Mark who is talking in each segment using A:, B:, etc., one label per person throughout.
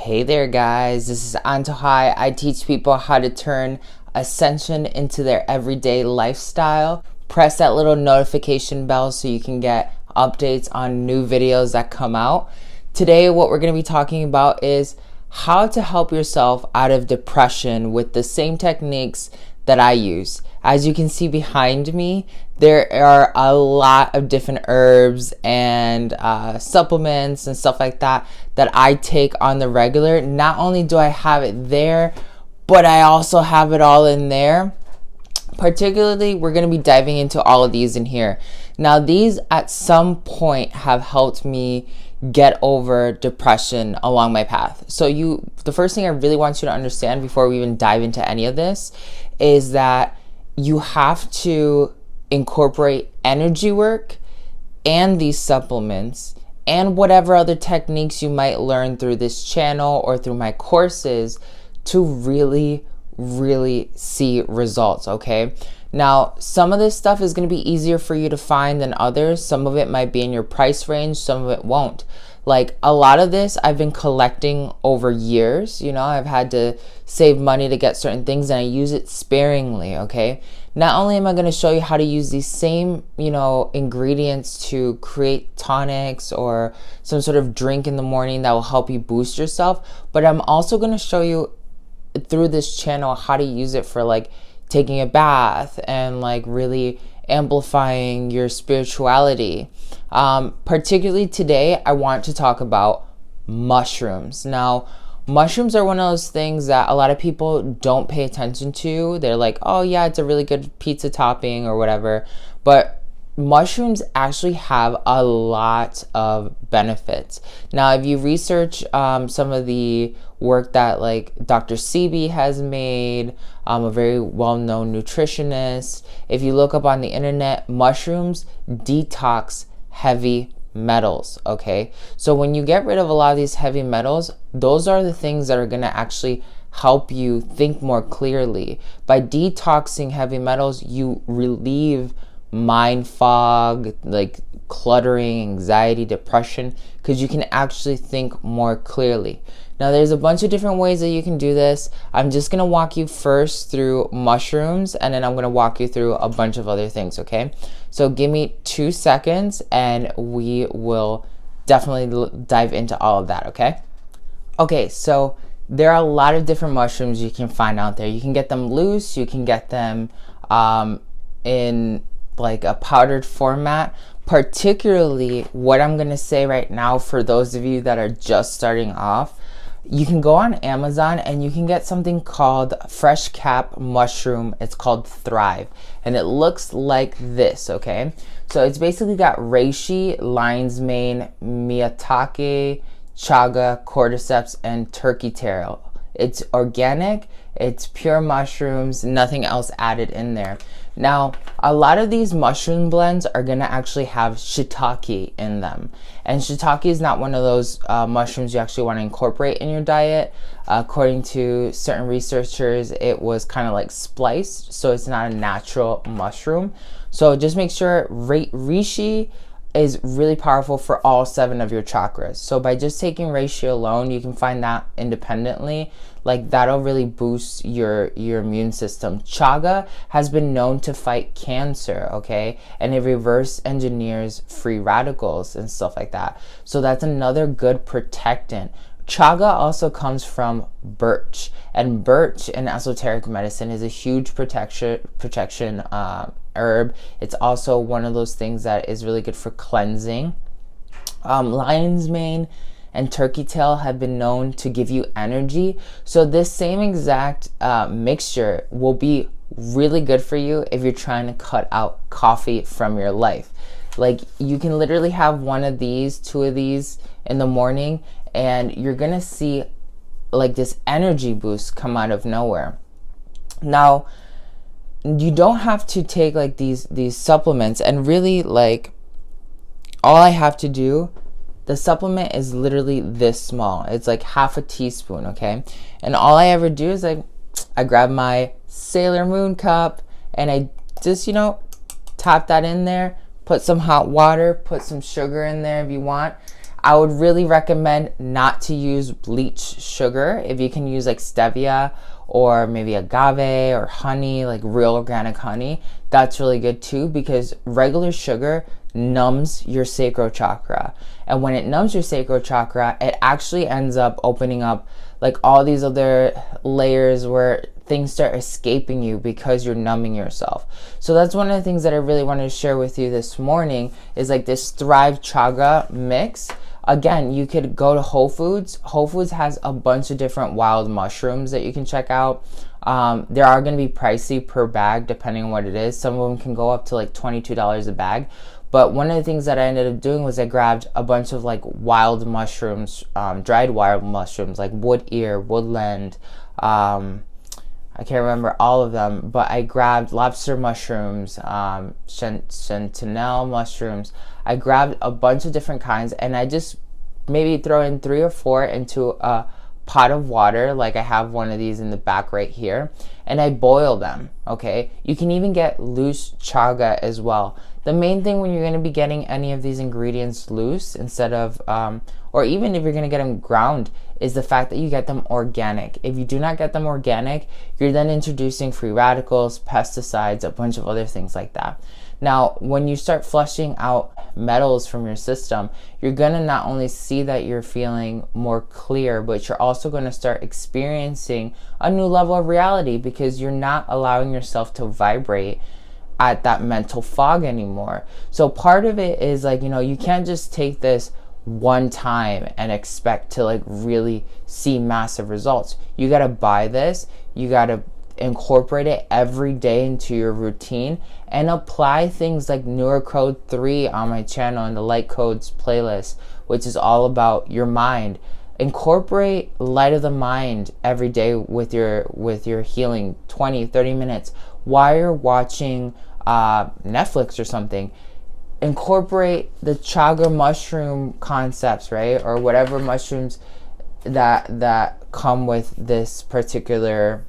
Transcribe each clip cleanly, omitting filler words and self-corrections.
A: Hey there guys, this is Antojai. I teach people how to turn Ascension into their everyday lifestyle. Press that little notification bell so you can get updates on new videos that come out. Today what we're going to be talking about is how to help yourself out of depression with the same techniques that I use. As you can see behind me, there are a lot of different herbs and supplements and stuff like that that I take on the regular. Not only do I have it there, but I also have it all in there. Particularly, we're going to be diving into all of these in here. Now, these at some point have helped me get over depression along my path. So the first thing I really want you to understand before we even dive into any of this is that you have to incorporate energy work and these supplements and whatever other techniques you might learn through this channel or through my courses to really see results, okay? Now, some of this stuff is going to be easier for you to find than others. Some of it might be in your price range, some of it won't. Like a lot of this I've been collecting over years. I've had to save money to get certain things and I use it sparingly, okay? Not only am I going to show you how to use these same, ingredients to create tonics or some sort of drink in the morning that will help you boost yourself, but I'm also going to show you through this channel how to use it for like taking a bath and like really amplifying your spirituality. Particularly today, I want to talk about mushrooms. Now, mushrooms are one of those things that a lot of people don't pay attention to. They're like, oh yeah, it's a really good pizza topping or whatever. But mushrooms actually have a lot of benefits. Now, if you research some of the work that like Dr. Sebi has made, a very well-known nutritionist, if you look up on the internet, mushrooms detox heavy metals, okay? So when you get rid of a lot of these heavy metals, those are the things that are going to actually help you think more clearly. By detoxing heavy metals, you relieve mind fog, like cluttering, anxiety, depression, because you can actually think more clearly. Now, there's a bunch of different ways that you can do this. I'm just going to walk you first through mushrooms, and then I'm going to walk you through a bunch of other things, okay? So give me 2 seconds, and we will definitely dive into all of that, okay? Okay, so there are a lot of different mushrooms you can find out there. You can get them loose. You can get them in like a powdered format. Particularly, what I'm going to say right now for those of you that are just starting off, you can go on Amazon and you can get something called fresh cap mushroom. It's called Thrive, and it looks like this, okay? So it's basically got reishi, lion's mane, miyatake, chaga, cordyceps, and turkey tail. It's organic, it's pure mushrooms, nothing else added in there. Now, a lot of these mushroom blends are going to actually have shiitake in them. And shiitake is not one of those mushrooms you actually want to incorporate in your diet. According to certain researchers, it was kind of like spliced, so it's not a natural mushroom. So just make sure reishi is really powerful for all 7 of your chakras. So by just taking reishi alone, you can find that independently. Like that'll really boost your immune system. Chaga has been known to fight cancer, okay? And it reverse engineers free radicals and stuff like that. So that's another good protectant. Chaga also comes from birch, and birch in esoteric medicine is a huge protection herb. It's also one of those things that is really good for cleansing. Lion's mane and turkey tail have been known to give you energy. So this same exact mixture will be really good for you if you're trying to cut out coffee from your life. Like you can literally have 1 of these, 2 of these in the morning, and you're gonna see like this energy boost come out of nowhere. Now, you don't have to take like these supplements, and really like all I have to do, the supplement is literally this small. It's like half a teaspoon, okay? And all I ever do is like I grab my Sailor Moon cup and I just, tap that in there, put some hot water, put some sugar in there if you want. I would really recommend not to use bleached sugar. If you can use like stevia or maybe agave or honey, like real organic honey, that's really good too, because regular sugar numbs your sacral chakra. And when it numbs your sacral chakra, it actually ends up opening up like all these other layers where things start escaping you because you're numbing yourself. So that's one of the things that I really wanted to share with you this morning, is like this Thrive Chaga mix. Again, you could go to Whole Foods. Whole Foods has a bunch of different wild mushrooms that you can check out. They are going to be pricey per bag depending on what it is. Some of them can go up to like $22 a bag. But one of the things that I ended up doing was I grabbed a bunch of like wild mushrooms, dried wild mushrooms like wood ear, woodland, I can't remember all of them, but I grabbed lobster mushrooms, sentinel mushrooms. I grabbed a bunch of different kinds, and I just maybe throw in 3 or 4 into a pot of water. Like I have one of these in the back right here, and I boil them. Okay, you can even get loose chaga as well. The main thing when you're going to be getting any of these ingredients loose instead of or even if you're going to get them ground, is the fact that you get them organic. If you do not get them organic, you're then introducing free radicals, pesticides, a bunch of other things like that. Now, when you start flushing out metals from your system, you're going to not only see that you're feeling more clear, but you're also going to start experiencing a new level of reality, because you're not allowing yourself to vibrate at that mental fog anymore. So part of it is like, you can't just take this one time and expect to like really see massive results. You got to buy this, you got to incorporate it every day into your routine, and apply things like Neurocode 3 on my channel in the Light Codes playlist, which is all about your mind. Incorporate light of the mind every day with your healing, 20-30 minutes while you're watching Netflix or something. Incorporate the chaga mushroom concepts, right? Or whatever mushrooms that come with this particular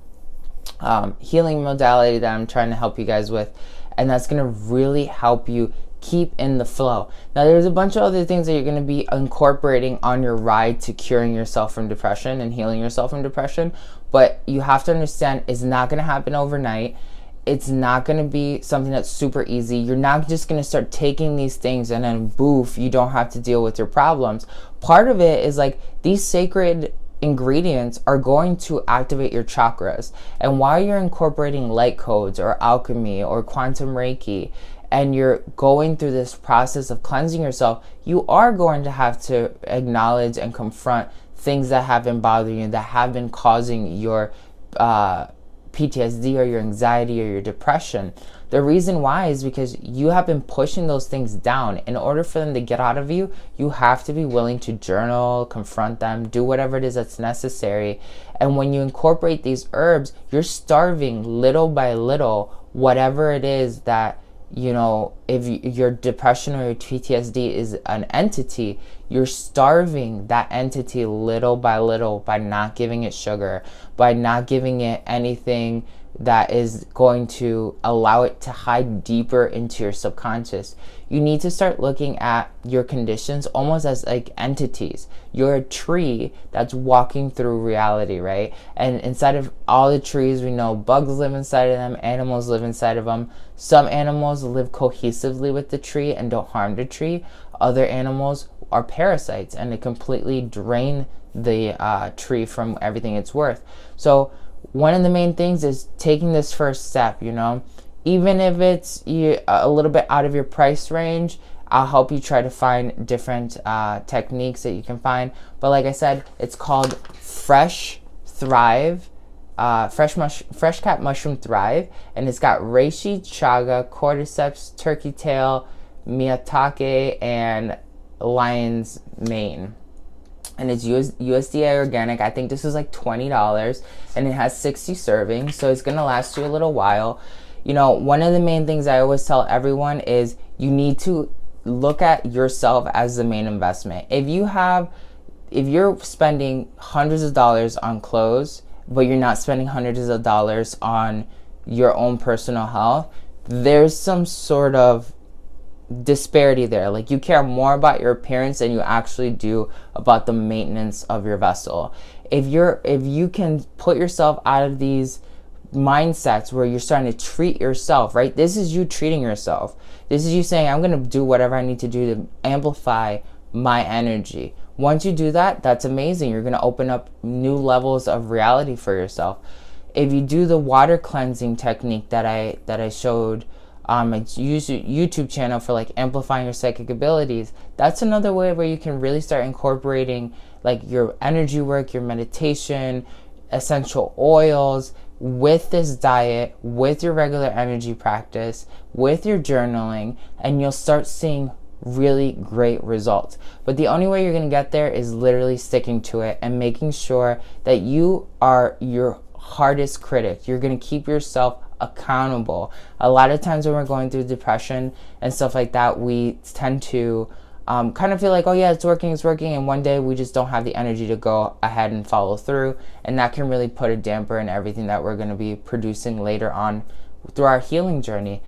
A: healing modality that I'm trying to help you guys with. And that's going to really help you keep in the flow. Now, there's a bunch of other things that you're going to be incorporating on your ride to curing yourself from depression and healing yourself from depression. But you have to understand, it's not going to happen overnight. It's not going to be something that's super easy. You're not just going to start taking these things and then boof, you don't have to deal with your problems. Part of it is like these sacred ingredients are going to activate your chakras. And while you're incorporating light codes or alchemy or quantum reiki, and you're going through this process of cleansing yourself, you are going to have to acknowledge and confront things that have been bothering you, that have been causing your PTSD or your anxiety or your depression. The reason why is because you have been pushing those things down. In order for them to get out of you, you have to be willing to journal, confront them, do whatever it is that's necessary. And when you incorporate these herbs, you're starving little by little whatever it is that, if your depression or your PTSD is an entity, you're starving that entity little by little by not giving it sugar, by not giving it anything that is going to allow it to hide deeper into your subconscious. You need to start looking at your conditions almost as like entities. You're a tree that's walking through reality, right? And inside of all the trees, we know bugs live inside of them, animals live inside of them. Some animals live cohesively with the tree and don't harm the tree. Other animals are parasites and they completely drain the tree from everything it's worth. So one of the main things is taking this first step, even if it's a little bit out of your price range. I'll help you try to find different techniques that you can find. But like I said, it's called Fresh Thrive, Fresh Cat Mushroom Thrive, and it's got reishi, chaga, cordyceps, turkey tail, miyatake, and lion's mane. And it's USDA organic. I think this is like $20, and it has 60 servings, so it's gonna last you a little while. One of the main things I always tell everyone is you need to look at yourself as the main investment. If you're spending hundreds of dollars on clothes, but you're not spending hundreds of dollars on your own personal health, there's some sort of disparity there. Like, you care more about your appearance than you actually do about the maintenance of your vessel. If you can put yourself out of these mindsets where you're starting to treat yourself, right? This is you treating yourself. This is you saying, I'm going to do whatever I need to do to amplify my energy. Once you do that, that's amazing. You're going to open up new levels of reality for yourself. If you do the water cleansing technique that I showed on my YouTube channel for like amplifying your psychic abilities, that's another way where you can really start incorporating like your energy work, your meditation, essential oils with this diet, with your regular energy practice, with your journaling, and you'll start seeing really great results. But the only way you're going to get there is literally sticking to it and making sure that you are your hardest critic. You're going to keep yourself accountable. A lot of times when we're going through depression and stuff like that, we tend to kind of feel like, oh yeah, it's working, and one day we just don't have the energy to go ahead and follow through, and that can really put a damper in everything that we're going to be producing later on through our healing journey.